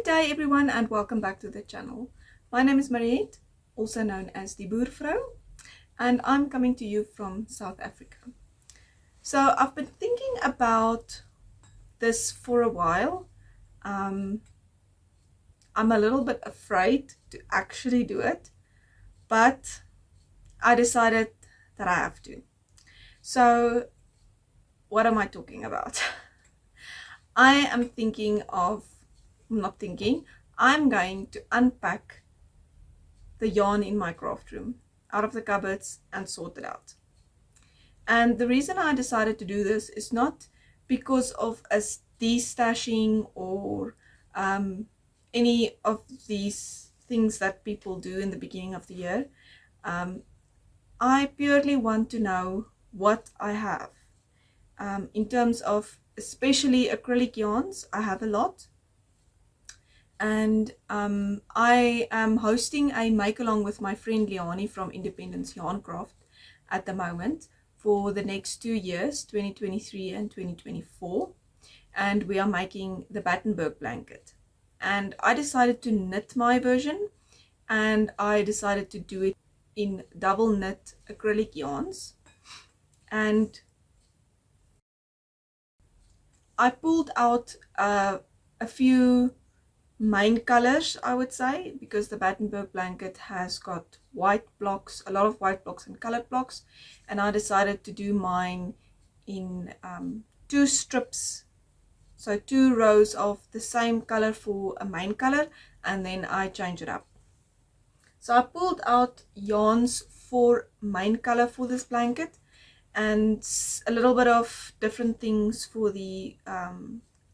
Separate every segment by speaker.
Speaker 1: Good day everyone and welcome back to the channel. My name is Mariette, also known as the Boervrou, and I'm coming to you from South Africa. So I've been thinking about this for a while. I'm a little bit afraid to actually do it, but I decided that I have to. So what am I talking about? I'm going to unpack the yarn in my craft room out of the cupboards and sort it out. And the reason I decided to do this is not because of us destashing or any of these things that people do in the beginning of the year. I purely want to know what I have. In terms of especially acrylic yarns, I have a lot. And I am hosting a make-along with my friend Leonie from Independence Yarncraft at the moment for the next 2 years, 2023 and 2024. And we are making the Battenberg blanket. And I decided to knit my version, and I decided to do it in double knit acrylic yarns. And I pulled out a few main colors, I would say, because the Battenberg blanket has got white blocks, a lot of white blocks and colored blocks, and I decided to do mine in 2 strips, so 2 rows of the same color for a main color, and then I change it up. So I pulled out yarns for main color for this blanket and a little bit of different things for the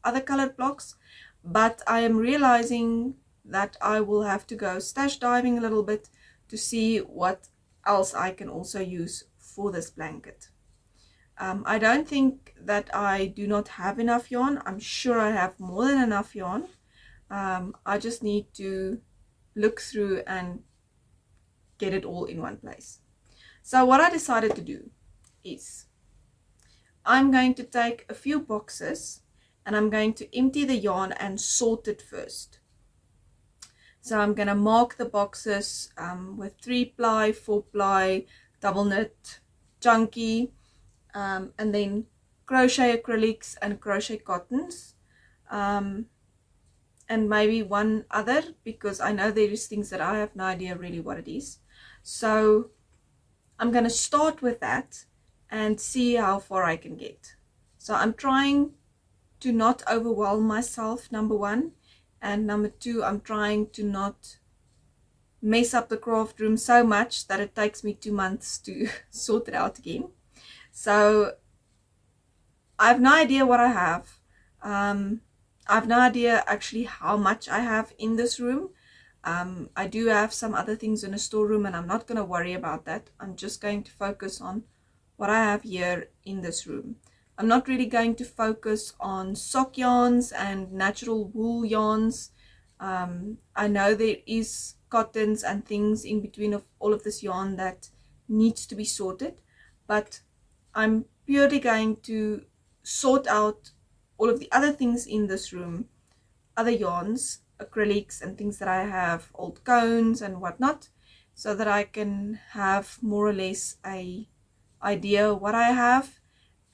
Speaker 1: other colored blocks. But I am realizing that I will have to go stash diving a little bit to see what else I can also use for this blanket. I don't think that I do not have enough yarn. I'm sure I have more than enough yarn. I just need to look through and get it all in one place. So what I decided to do is I'm going to take a few boxes and I'm going to empty the yarn and sort it first. So I'm going to mark the boxes with 3-ply, 4-ply, double knit, chunky, and then crochet acrylics and crochet cottons, and maybe one other, because I know there is things that I have no idea really what it is. So I'm going to start with that and see how far I can get. So I'm trying to not overwhelm myself, number one, and number two, I'm trying to not mess up the craft room so much that it takes me 2 months to sort it out again. So I have no idea what I have. I have no idea actually how much I have in this room. I do have some other things in a storeroom, and I'm not going to worry about that. I'm just going to focus on what I have here in this room. I'm not really going to focus on sock yarns and natural wool yarns. I know there is cottons and things in between of all of this yarn that needs to be sorted, but I'm purely going to sort out all of the other things in this room, other yarns, acrylics and things that I have, old cones and whatnot, so that I can have more or less a idea what I have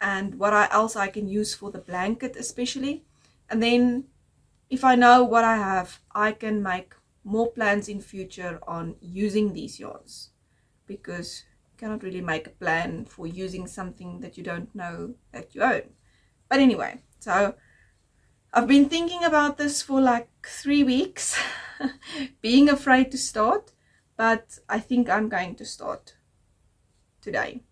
Speaker 1: and what else I can use for the blanket especially. And then if I know what I have, I can make more plans in future on using these yarns, because you cannot really make a plan for using something that you don't know that you own. But anyway, so I've been thinking about this for like 3 weeks, being afraid to start, but I think I'm going to start today.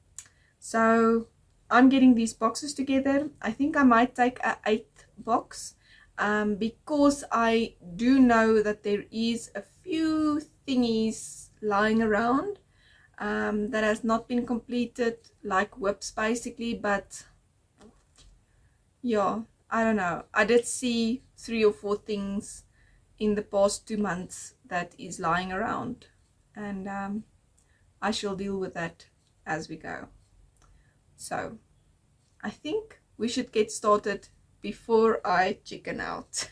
Speaker 1: So I'm getting these boxes together. I think I might take an 8th box, because I do know that there is a few thingies lying around that has not been completed, like whips basically. But yeah, I don't know. I did see 3 or 4 things in the past 2 months that is lying around, and I shall deal with that as we go. So I think we should get started before I chicken out.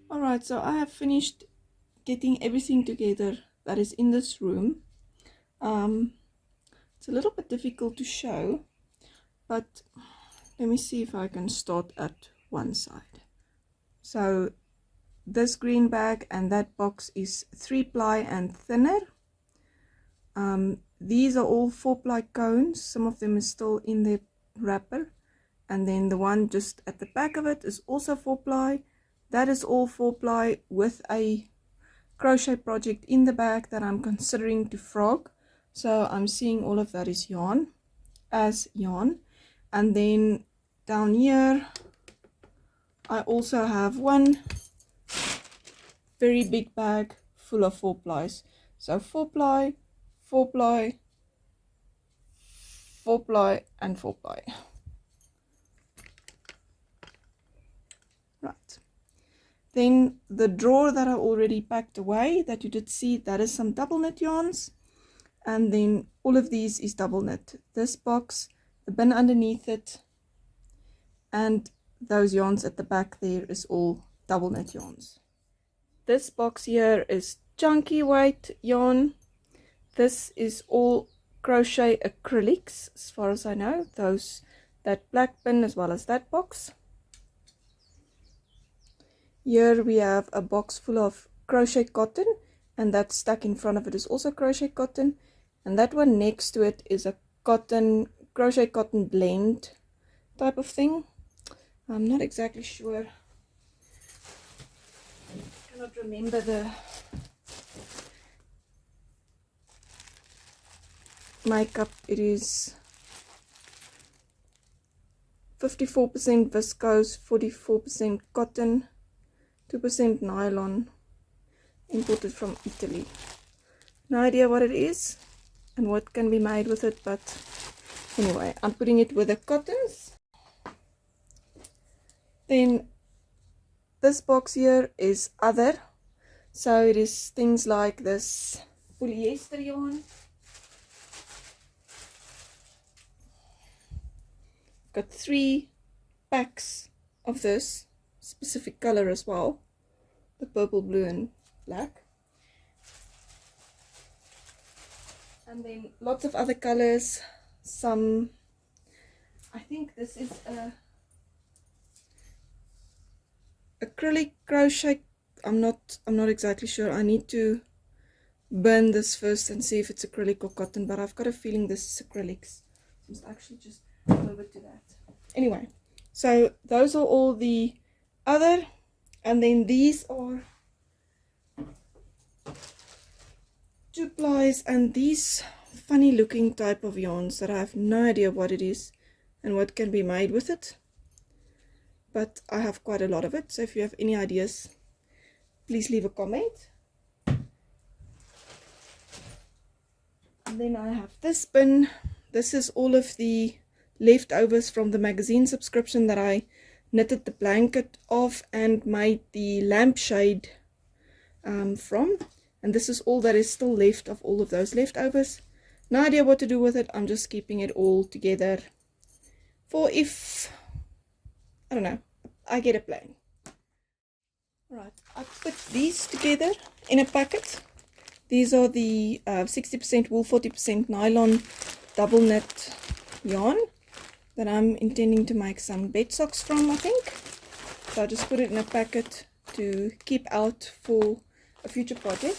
Speaker 1: Alright, so I have finished getting everything together that is in this room. It's a little bit difficult to show, but let me see if I can start at one side. So this green bag and that box is 3-ply and thinner. These are all 4-ply cones. Some of them is still in the wrapper, and then the one just at the back of it is also 4-ply. That is all 4-ply with a crochet project in the bag that I'm considering to frog. So I'm seeing all of that is yarn, and then down here I also have one very big bag full of 4-plies. So 4-ply, 4-ply, 4-ply and 4-ply. Right. Then the drawer that I already packed away that you did see, that is some double knit yarns. And then all of these is double knit. This box, the bin underneath it, and those yarns at the back there is all double knit yarns. This box here is chunky weight yarn. This is all crochet acrylics, as far as I know, that black bin as well as that box. Here we have a box full of crochet cotton, and that stuck in front of it is also crochet cotton, and that one next to it is a crochet cotton blend type of thing. I'm not exactly sure, I cannot remember the makeup. It is 54% viscose, 44% cotton, 2% nylon, imported from Italy. No idea what it is and what can be made with it, but anyway, I'm putting it with the cottons. Then this box here is other, so it is things like this polyester yarn. Got 3 packs of this specific color as well, the purple, blue and black, and then lots of other colors. Some, I think this is a acrylic crochet. I'm not exactly sure. I need to burn this first and see if it's acrylic or cotton, but I've got a feeling this is acrylics. I must actually just go over to that. Anyway, so those are all the other, and then these are 2 plies and these funny looking type of yarns that I have no idea what it is and what can be made with it, but I have quite a lot of it, so if you have any ideas, please leave a comment. And then I have this bin. This is all of the leftovers from the magazine subscription that I knitted the blanket of and made the lampshade from, and this is all that is still left of all of those leftovers. No idea what to do with it. I'm just keeping it all together for if, I don't know, I get a plan. Right, I put these together in a packet. These are the 60% wool, 40% nylon double knit yarn that I'm intending to make some bed socks from, I think. So I just put it in a packet to keep out for a future project.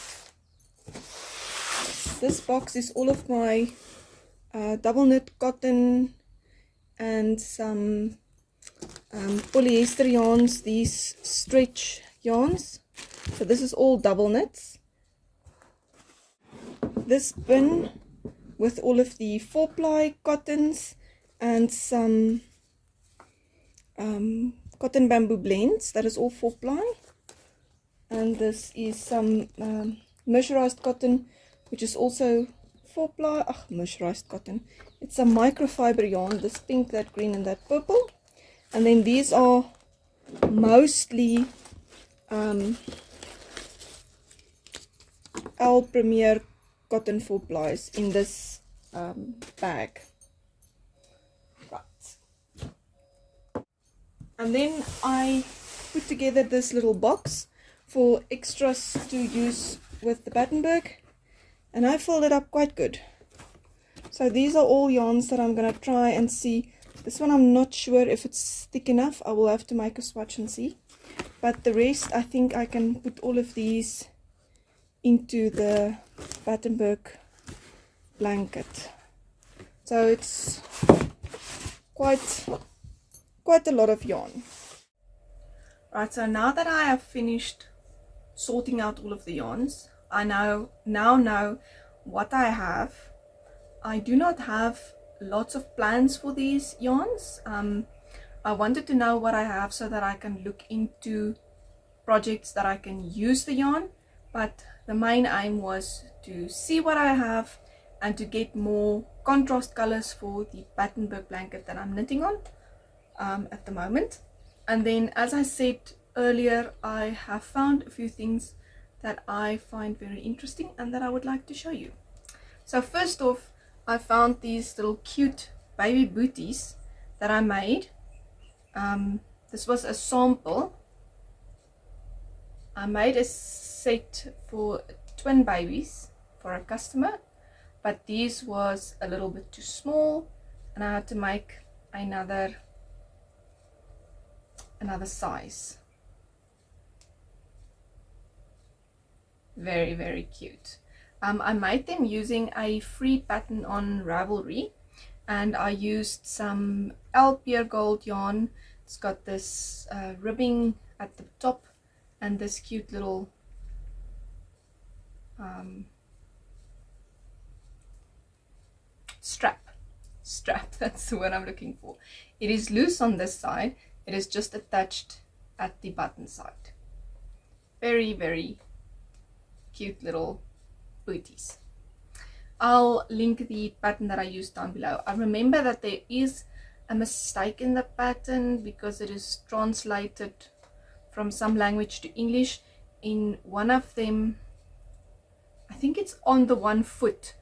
Speaker 1: This box is all of my double knit cotton and some polyester yarns, these stretch yarns. So this is all double knits. This bin with all of the 4-ply cottons and some cotton bamboo blends, that is all 4-ply. And this is some mercerized cotton, which is also 4-ply. Mercerized cotton. It's a microfiber yarn, this pink, that green and that purple. And then these are mostly L Premier cotton 4-plies in this bag. Right. And then I put together this little box for extras to use with the Battenberg, and I filled it up quite good. So these are all yarns that I'm going to try and see. This one I'm not sure if it's thick enough. I will have to make a swatch and see. But the rest, I think I can put all of these into the Battenberg blanket. So it's quite a lot of yarn. Right, so now that I have finished sorting out all of the yarns, I now know what I have. I do not have lots of plans for these yarns. I wanted to know what I have so that I can look into projects that I can use the yarn, but the main aim was to see what I have and to get more contrast colors for the Battenberg blanket that I'm knitting on at the moment. And then, as I said earlier, I have found a few things that I find very interesting and that I would like to show you. So first off, I found these little cute baby booties that I made. This was a sample. I made a set for twin babies for a customer. but these was a little bit too small and I had to make another size. Very, very cute. I made them using a free pattern on Ravelry, and I used some pure gold yarn. It's got this ribbing at the top and this cute little strap, that's the word I'm looking for. It is loose on this side, it is just attached at the button side. Very, very cute little booties. I'll link the pattern that I used down below. I remember that there is a mistake in the pattern because it is translated from some language to English. In one of them, I think it's on the one foot,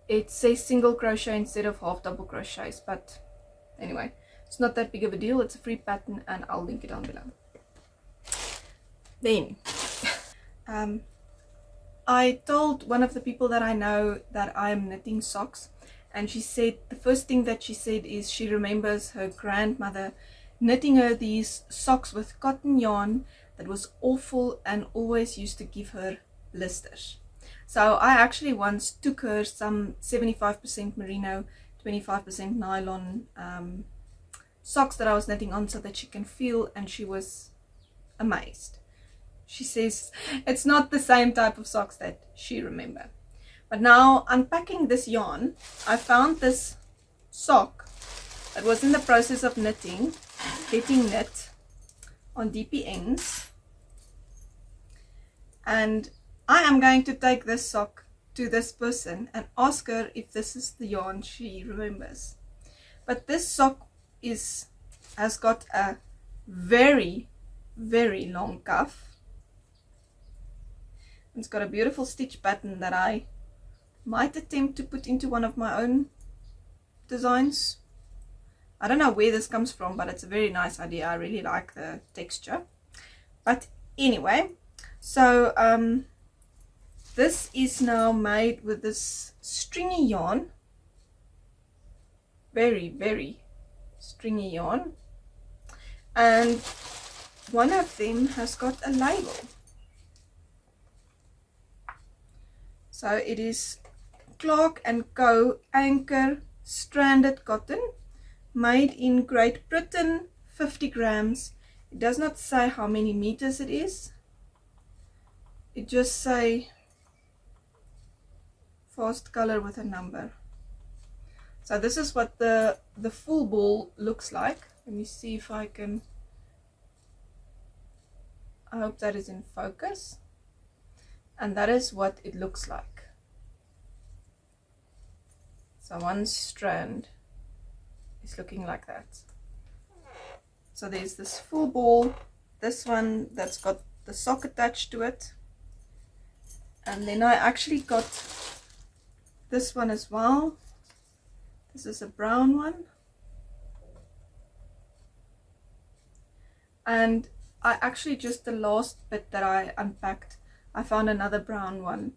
Speaker 1: it says single crochet instead of half double crochets, but anyway, it's not that big of a deal. It's a free pattern and I'll link it down below. Then I told one of the people that I know that I'm knitting socks, and she said the first thing that she said is she remembers her grandmother knitting her these socks with cotton yarn that was awful and always used to give her blisters. So I actually once took her some 75% merino, 25% nylon socks that I was knitting on so that she can feel, and she was amazed. She says it's not the same type of socks that she remember. But now, unpacking this yarn, I found this sock that was in the process of getting knit on DPNs, and I am going to take this sock to this person and ask her if this is the yarn she remembers. But this sock has got a very, very long cuff. It's got a beautiful stitch pattern that I might attempt to put into one of my own designs. I don't know where this comes from, but it's a very nice idea. I really like the texture. But anyway, so this is now made with this stringy yarn. Very, very stringy yarn. And one of them has got a label. So it is Clark & Co. Anchor stranded cotton, made in Great Britain, 50 grams. It does not say how many meters it is. It just say fast color with a number. So this is what the full ball looks like. Let me see if I can, I hope that is in focus. And that is what it looks like. So one strand is looking like that. So there's this full ball, this one that's got the sock attached to it, and then I actually got this one as well. This is a brown one, and I actually, just the last bit that I unpacked, I found another brown one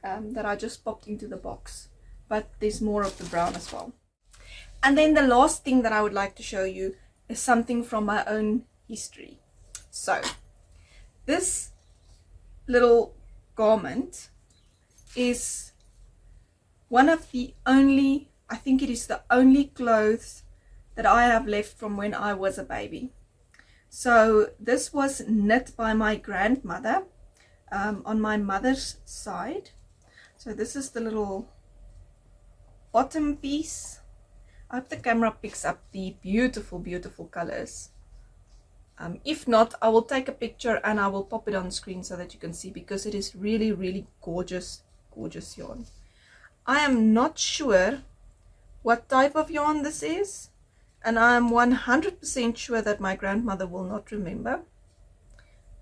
Speaker 1: that I just popped into the box, but there's more of the brown as well. And then the last thing that I would like to show you is something from my own history. So this little garment is one of the only, I think it is the only clothes that I have left from when I was a baby. So this was knit by my grandmother on my mother's side. So this is the little bottom piece. I hope the camera picks up the beautiful, beautiful colors. If not, I will take a picture and I will pop it on screen so that you can see, because it is really, really gorgeous, gorgeous yarn. I am not sure what type of yarn this is, and I am 100% sure that my grandmother will not remember,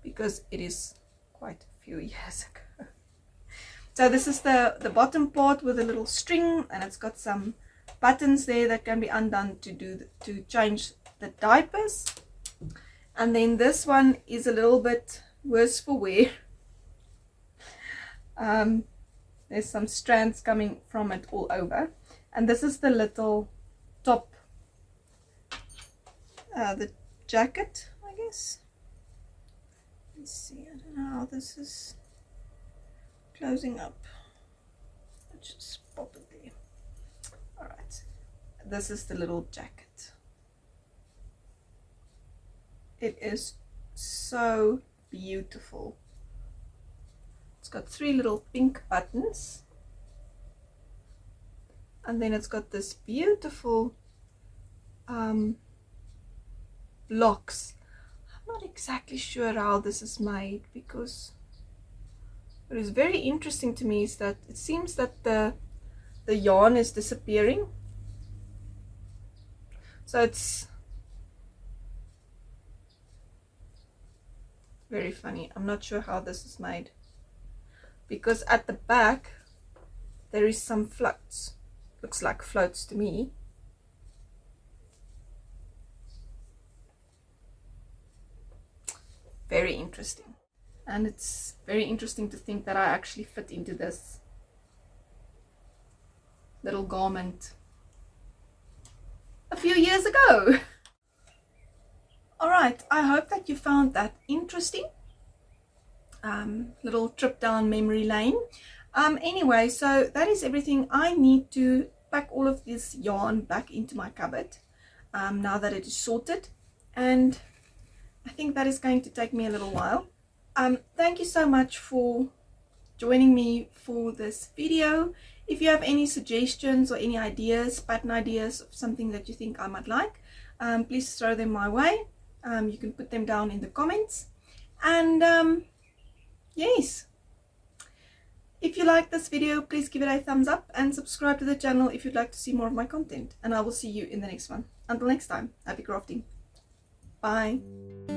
Speaker 1: because it is quite a few years ago. So this is the bottom part with a little string, and it's got some buttons there that can be undone to change the diapers. And then this one is a little bit worse for wear. Let There's some strands coming from it all over. And this is the little top, the jacket, I guess. Let's see, I don't know how this is closing up. Let's just pop it there. Alright, this is the little jacket. It is so beautiful. It's got 3 little pink buttons, and then it's got this beautiful blocks. I'm not exactly sure how this is made, because what is very interesting to me is that it seems that the yarn is disappearing. So it's very funny. I'm not sure how this is made, because at the back there is some floats. Looks like floats to me. Very interesting. And it's very interesting to think that I actually fit into this little garment a few years ago. Alright, I hope that you found that interesting. Little trip down memory lane. Anyway, so that is everything. I need to pack all of this yarn back into my cupboard now that it is sorted, and I think that is going to take me a little while. Thank you so much for joining me for this video. If you have any suggestions or any ideas, pattern ideas of something that you think I might like, please throw them my way. You can put them down in the comments. And yes, if you like this video, please give it a thumbs up and subscribe to the channel if you'd like to see more of my content. And I will see you in the next one. Until next time, happy crafting. Bye.